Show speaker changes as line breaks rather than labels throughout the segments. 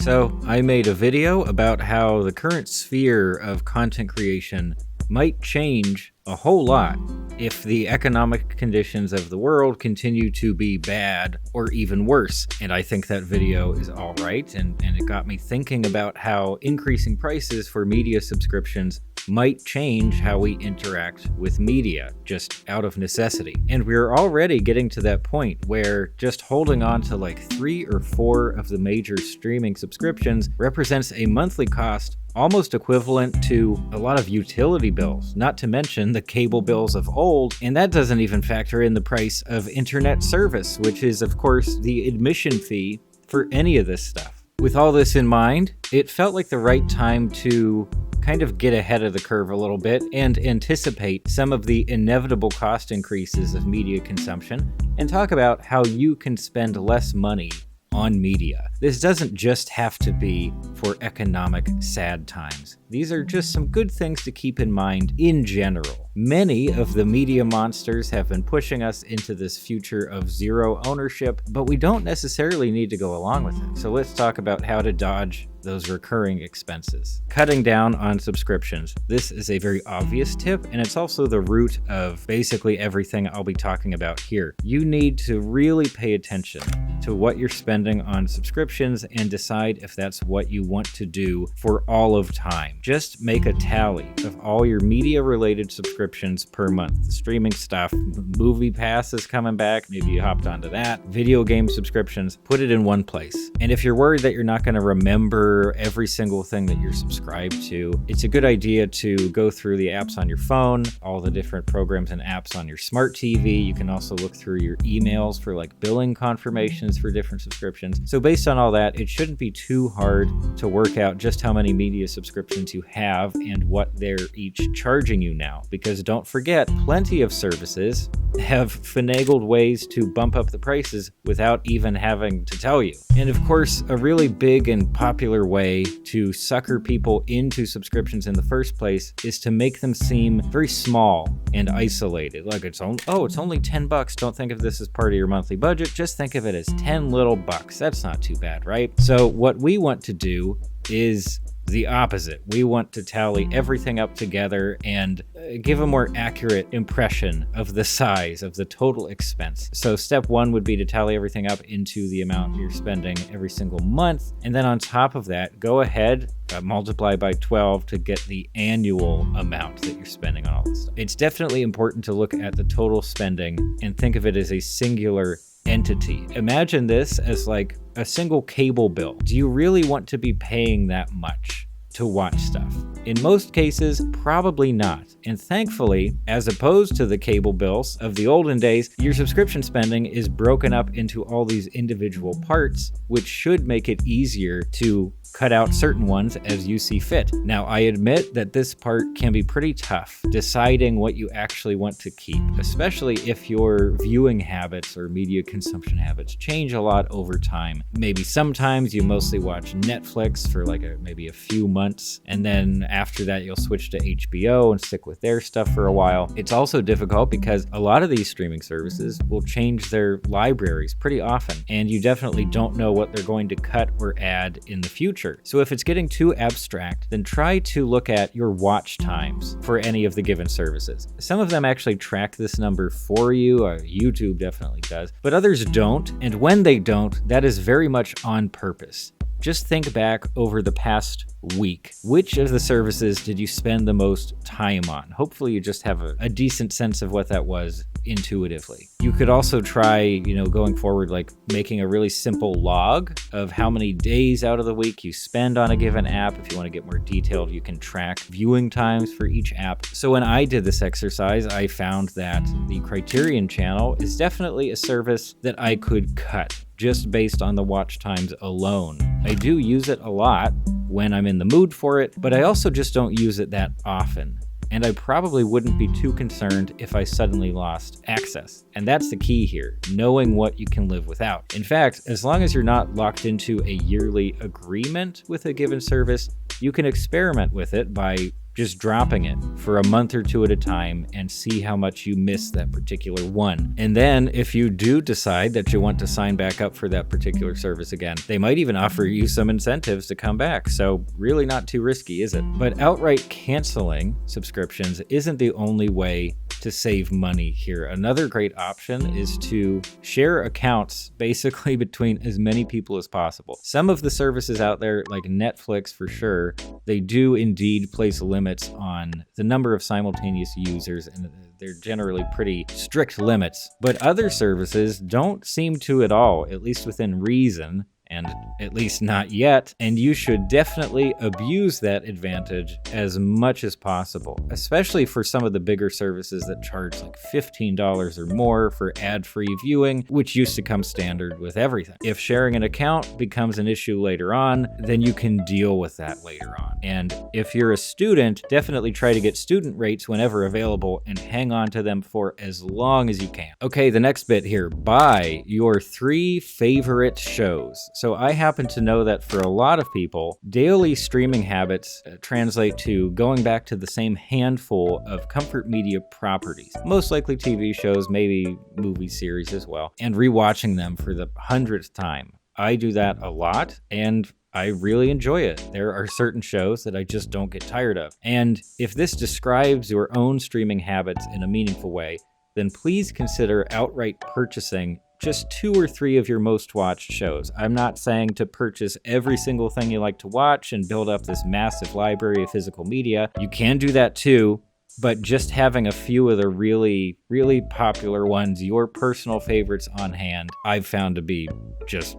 So I made a video about how the current sphere of content creation might change a whole lot if the economic conditions of the world continue to be bad or even worse. And I think that video is all right, and it got me thinking about how increasing prices for media subscriptions might change how we interact with media, just out of necessity. And we're already getting to that point where just holding on to like 3 or 4 of the major streaming subscriptions represents a monthly cost almost equivalent to a lot of utility bills, not to mention the cable bills of old, and that doesn't even factor in the price of internet service, which is of course the admission fee for any of this stuff. With all this in mind, it felt like the right time to kind of get ahead of the curve a little bit and anticipate some of the inevitable cost increases of media consumption and talk about how you can spend less money on media. This doesn't just have to be for economic sad times. These are just some good things to keep in mind in general. Many of the media monsters have been pushing us into this future of zero ownership, but we don't necessarily need to go along with it. So let's talk about how to dodge those recurring expenses. Cutting down on subscriptions. This is a very obvious tip, and it's also the root of basically everything I'll be talking about here. You need to really pay attention to what you're spending on subscriptions and decide if that's what you want to do for all of time. Just make a tally of all your media-related subscriptions per month. The streaming stuff, Movie Pass is coming back, maybe you hopped onto that. Video game subscriptions, put it in one place. And if you're worried that you're not going to remember every single thing that you're subscribed to, it's a good idea to go through the apps on your phone, all the different programs and apps on your smart TV. You can also look through your emails for like billing confirmations for different subscriptions. So based on all that, it shouldn't be too hard to work out just how many media subscriptions you have and what they're each charging you now. Because don't forget, plenty of services have finagled ways to bump up the prices without even having to tell you. And of course, a really big and popular way to sucker people into subscriptions in the first place is to make them seem very small and isolated. Like it's only $10. Don't think of this as part of your monthly budget. Just think of it as 10 little bucks. That's not too bad, right? So what we want to do is the opposite. We want to tally everything up together and give a more accurate impression of the size of the total expense. So step 1 would be to tally everything up into the amount you're spending every single month. And then on top of that, go ahead, multiply by 12 to get the annual amount that you're spending on all this stuff. It's definitely important to look at the total spending and think of it as a singular entity. Imagine this as like a single cable bill. Do you really want to be paying that much to watch stuff? In most cases, probably not. And thankfully, as opposed to the cable bills of the olden days, your subscription spending is broken up into all these individual parts, which should make it easier to cut out certain ones as you see fit. Now, I admit that this part can be pretty tough, deciding what you actually want to keep, especially if your viewing habits or media consumption habits change a lot over time. Maybe sometimes you mostly watch Netflix for like maybe a few months, and then after that you'll switch to HBO and stick with their stuff for a while. It's also difficult because a lot of these streaming services will change their libraries pretty often, and you definitely don't know what they're going to cut or add in the future. So if it's getting too abstract, then try to look at your watch times for any of the given services. Some of them actually track this number for you, YouTube definitely does, but others don't, and when they don't, that is very much on purpose. Just think back over the past week. Which of the services did you spend the most time on? Hopefully you just have a decent sense of what that was intuitively. You could also try, going forward, like making a really simple log of how many days out of the week you spend on a given app. If you want to get more detailed, you can track viewing times for each app. So when I did this exercise, I found that the Criterion channel is definitely a service that I could cut just based on the watch times alone. I do use it a lot when I'm in the mood for it, but I also just don't use it that often. And I probably wouldn't be too concerned if I suddenly lost access. And that's the key here, knowing what you can live without. In fact, as long as you're not locked into a yearly agreement with a given service, you can experiment with it by just dropping it for a month or two at a time and see how much you miss that particular one. And then if you do decide that you want to sign back up for that particular service again, they might even offer you some incentives to come back. So really not too risky, is it? But outright canceling subscriptions isn't the only way to save money here. Another great option is to share accounts basically between as many people as possible. Some of the services out there, like Netflix for sure, they do indeed place limits on the number of simultaneous users, and they're generally pretty strict limits. But other services don't seem to at all, at least within reason. And at least not yet, and you should definitely abuse that advantage as much as possible, especially for some of the bigger services that charge like $15 or more for ad-free viewing, which used to come standard with everything. If sharing an account becomes an issue later on, then you can deal with that later on. And if you're a student, definitely try to get student rates whenever available and hang on to them for as long as you can. Okay, the next bit here, buy your 3 favorite shows. So I happen to know that for a lot of people, daily streaming habits translate to going back to the same handful of comfort media properties, most likely TV shows, maybe movie series as well, and rewatching them for the 100th time. I do that a lot, and I really enjoy it. There are certain shows that I just don't get tired of. And if this describes your own streaming habits in a meaningful way, then please consider outright purchasing just 2 or 3 of your most watched shows. I'm not saying to purchase every single thing you like to watch and build up this massive library of physical media. You can do that too, but just having a few of the really, really popular ones, your personal favorites on hand, I've found to be just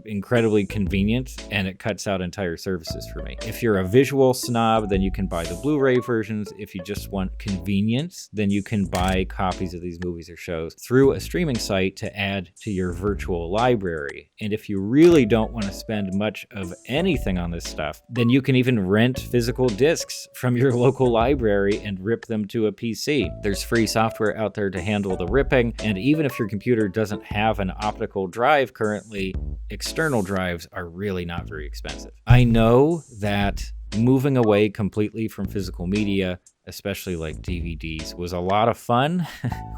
incredibly convenient, and it cuts out entire services for me. If you're a visual snob, then you can buy the Blu-ray versions. If you just want convenience, then you can buy copies of these movies or shows through a streaming site to add to your virtual library. And if you really don't want to spend much of anything on this stuff, then you can even rent physical discs from your local library and rip them to a PC. There's free software out there to handle the ripping, and even if your computer doesn't have an optical drive currently, external drives are really not very expensive. I know that moving away completely from physical media, especially like DVDs, was a lot of fun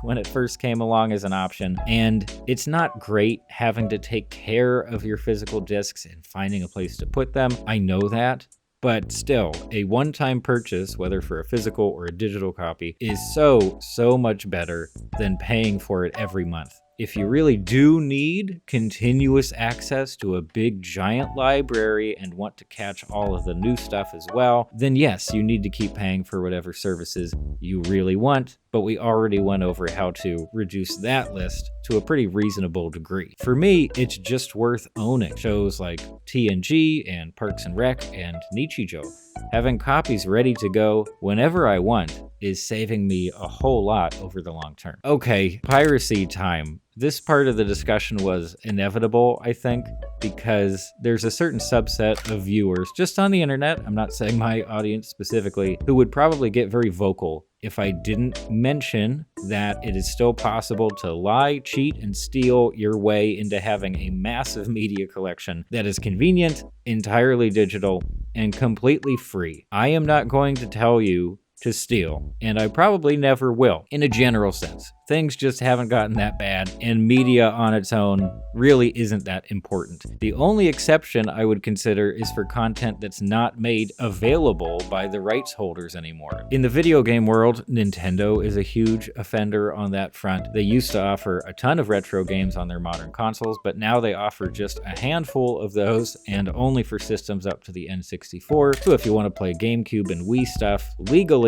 when it first came along as an option. And it's not great having to take care of your physical discs and finding a place to put them. I know that. But still, a one-time purchase, whether for a physical or a digital copy, is so much better than paying for it every month. If you really do need continuous access to a big giant library and want to catch all of the new stuff as well, then yes, you need to keep paying for whatever services you really want, but we already went over how to reduce that list to a pretty reasonable degree. For me, it's just worth owning shows like TNG and Parks and Rec and Nichijou. Having copies ready to go whenever I want is saving me a whole lot over the long term. Okay, piracy time. This part of the discussion was inevitable, I think, because there's a certain subset of viewers just on the internet, I'm not saying my audience specifically, who would probably get very vocal if I didn't mention that it is still possible to lie, cheat, and steal your way into having a massive media collection that is convenient, entirely digital, and completely free. I am not going to tell you to steal, and I probably never will, in a general sense. Things just haven't gotten that bad, and media on its own really isn't that important. The only exception I would consider is for content that's not made available by the rights holders anymore. In the video game world, Nintendo is a huge offender on that front. They used to offer a ton of retro games on their modern consoles, but now they offer just a handful of those, and only for systems up to the N64. So if you want to play GameCube and Wii stuff legally,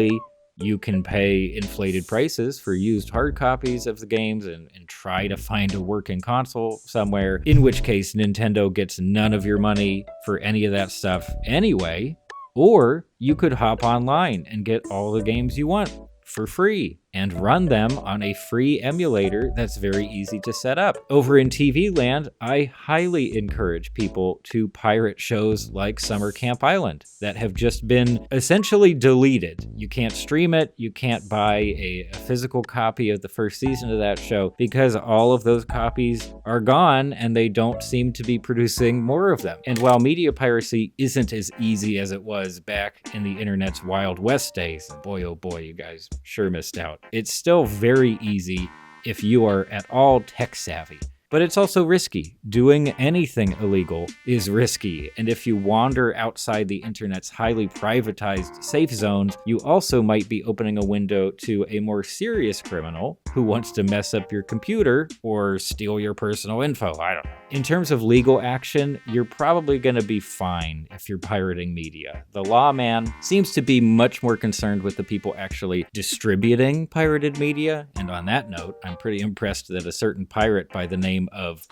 you can pay inflated prices for used hard copies of the games and try to find a working console somewhere, in which case Nintendo gets none of your money for any of that stuff anyway. Or you could hop online and get all the games you want for free. and run them on a free emulator that's very easy to set up. Over in TV land, I highly encourage people to pirate shows like Summer Camp Island that have just been essentially deleted. You can't stream it, you can't buy a physical copy of the first season of that show because all of those copies are gone and they don't seem to be producing more of them. And while media piracy isn't as easy as it was back in the internet's Wild West days, boy oh boy, you guys sure missed out. It's still very easy if you are at all tech savvy. But it's also risky. Doing anything illegal is risky, and if you wander outside the internet's highly privatized safe zones, you also might be opening a window to a more serious criminal who wants to mess up your computer or steal your personal info. I don't know. In terms of legal action, you're probably going to be fine if you're pirating media. The lawman seems to be much more concerned with the people actually distributing pirated media, and on that note, I'm pretty impressed that a certain pirate by the name of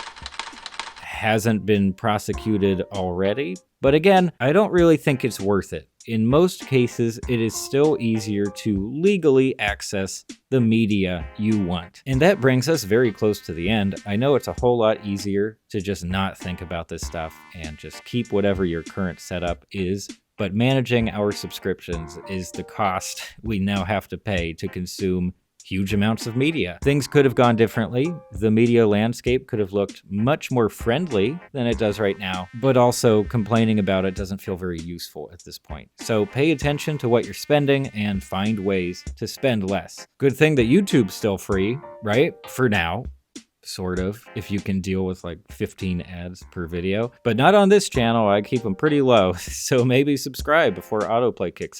hasn't been prosecuted already. But again, I don't really think it's worth it. In most cases, it is still easier to legally access the media you want. And that brings us very close to the end. I know it's a whole lot easier to just not think about this stuff and just keep whatever your current setup is. But managing our subscriptions is the cost we now have to pay to consume huge amounts of media. Things could have gone differently. The media landscape could have looked much more friendly than it does right now, but also complaining about it doesn't feel very useful at this point. So pay attention to what you're spending and find ways to spend less. Good thing that YouTube's still free, right? For now. Sort of, if you can deal with like 15 ads per video. But not on this channel, I keep them pretty low, so maybe subscribe before autoplay kicks